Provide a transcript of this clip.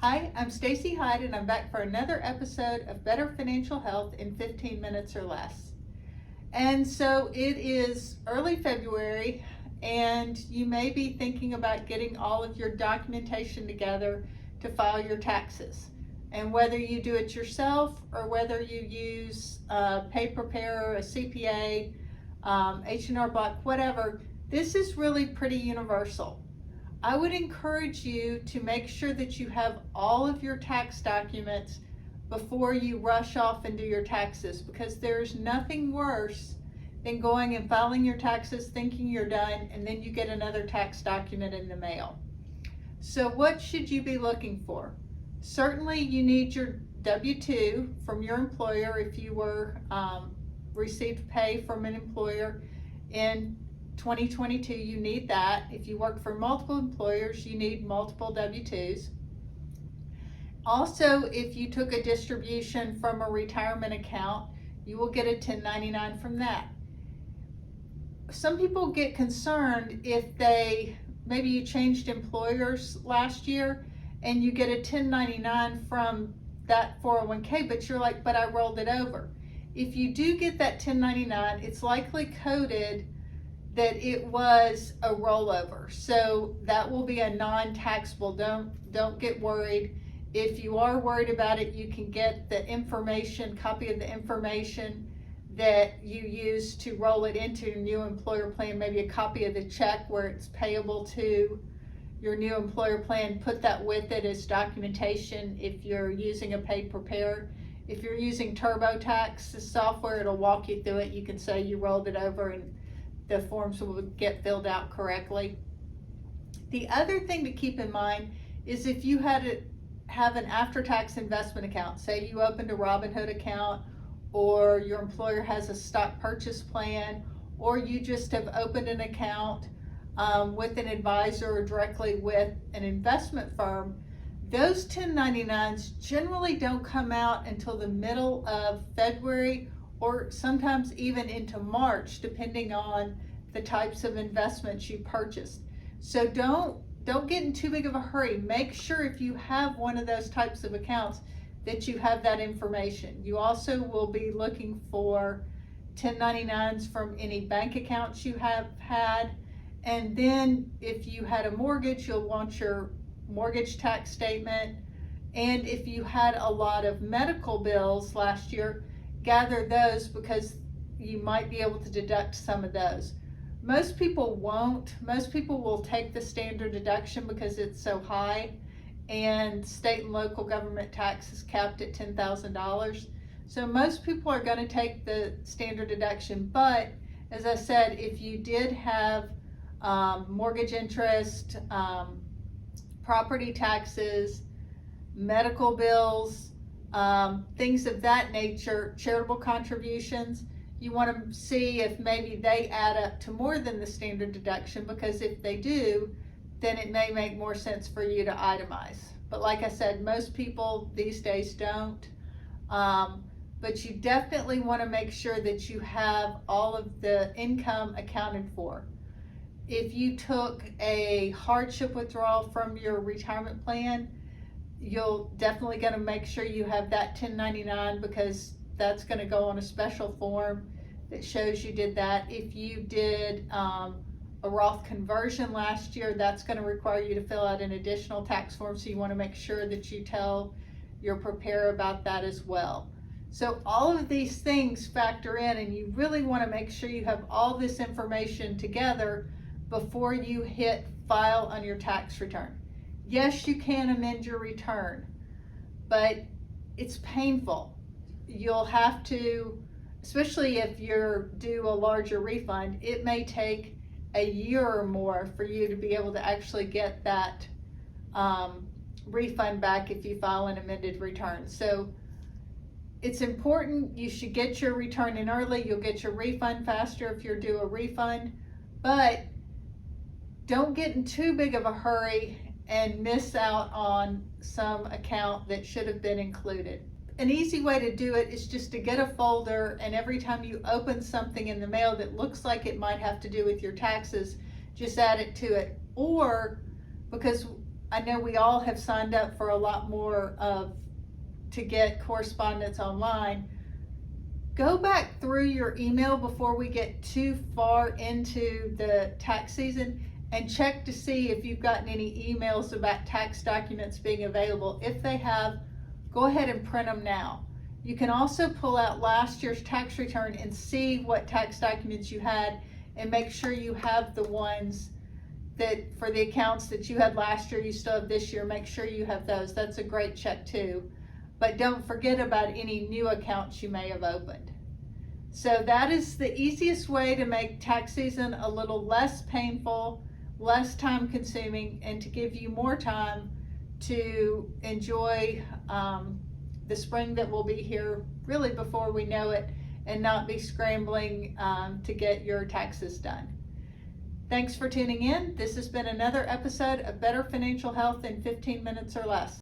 Hi, I'm Stacey Hyde, and I'm back for another episode of Better Financial Health in 15 minutes or less. And so it is early February, and you may be thinking about getting all of your documentation together to file your taxes. And whether you do it yourself or whether you use a pay preparer, a CPA, H&R Block, whatever, this is really pretty universal. I would encourage you to make sure that you have all of your tax documents before you rush off and do your taxes, because there's nothing worse than going and filing your taxes thinking you're done and then you get another tax document in the mail. So what should you be looking for? Certainly you need your W-2 from your employer if you were received pay from an employer in 2022, you need that. If you work for multiple employers, you need multiple W-2s. Also, if you took a distribution from a retirement account, you will get a 1099 from that. Some people get concerned if maybe you changed employers last year and you get a 1099 from that 401k, but you're like, but I rolled it over. If you do get that 1099, it's likely coded that it was a rollover, so that will be a non-taxable. Don't get worried. If you are worried about it, you can get the copy of the information that you use to roll it into your new employer plan, maybe a copy of the check where it's payable to your new employer plan. Put that with it as documentation if you're using a paid preparer. If you're using TurboTax, the software, it'll walk you through it. You can say you rolled it over and the forms will get filled out correctly. The other thing to keep in mind is if you have an after-tax investment account, say you opened a Robinhood account, or your employer has a stock purchase plan, or you just have opened an account with an advisor or directly with an investment firm, those 1099s generally don't come out until the middle of February or sometimes even into March, depending on the types of investments you purchased. So don't get in too big of a hurry. Make sure if you have one of those types of accounts that you have that information. You also will be looking for 1099s from any bank accounts you have had. And then if you had a mortgage, you'll want your mortgage tax statement. And if you had a lot of medical bills last year, gather those, because you might be able to deduct some of those. Most people won't. Most people will take the standard deduction because it's so high, and state and local government tax is capped at $10,000. So most people are going to take the standard deduction. But as I said, if you did have mortgage interest, property taxes, medical bills, things of that nature, charitable contributions, you want to see if maybe they add up to more than the standard deduction, because if they do, then it may make more sense for you to itemize. But like I said, most people these days don't. But you definitely want to make sure that you have all of the income accounted for. If you took a hardship withdrawal from your retirement plan, you'll definitely going to make sure you have that 1099, because that's going to go on a special form that shows you did that. If you did a Roth conversion last year, that's going to require you to fill out an additional tax form, so you want to make sure that you tell your preparer about that as well. So all of these things factor in, and you really want to make sure you have all this information together before you hit file on your tax return. Yes, you can amend your return, but it's painful. You'll have to, especially if you're due a larger refund, it may take a year or more for you to be able to actually get that refund back if you file an amended return. So it's important. You should get your return in early. You'll get your refund faster if you're due a refund, but don't get in too big of a hurry and miss out on some account that should have been included. An easy way to do it is just to get a folder, and every time you open something in the mail that looks like it might have to do with your taxes, just add it to it. Or, because I know we all have signed up for a lot more to get correspondence online. Go back through your email before we get too far into the tax season and check to see if you've gotten any emails about tax documents being available. If they have, go ahead and print them now. You can also pull out last year's tax return and see what tax documents you had and make sure you have the ones that for the accounts that you had last year, you still have this year. Make sure you have those. That's a great check too. But don't forget about any new accounts you may have opened. So that is the easiest way to make tax season a little less painful, less time consuming, and to give you more time to enjoy the spring that will be here really before we know it, and not be scrambling to get your taxes done. Thanks for tuning in. This has been another episode of Better Financial Health in 15 Minutes or Less.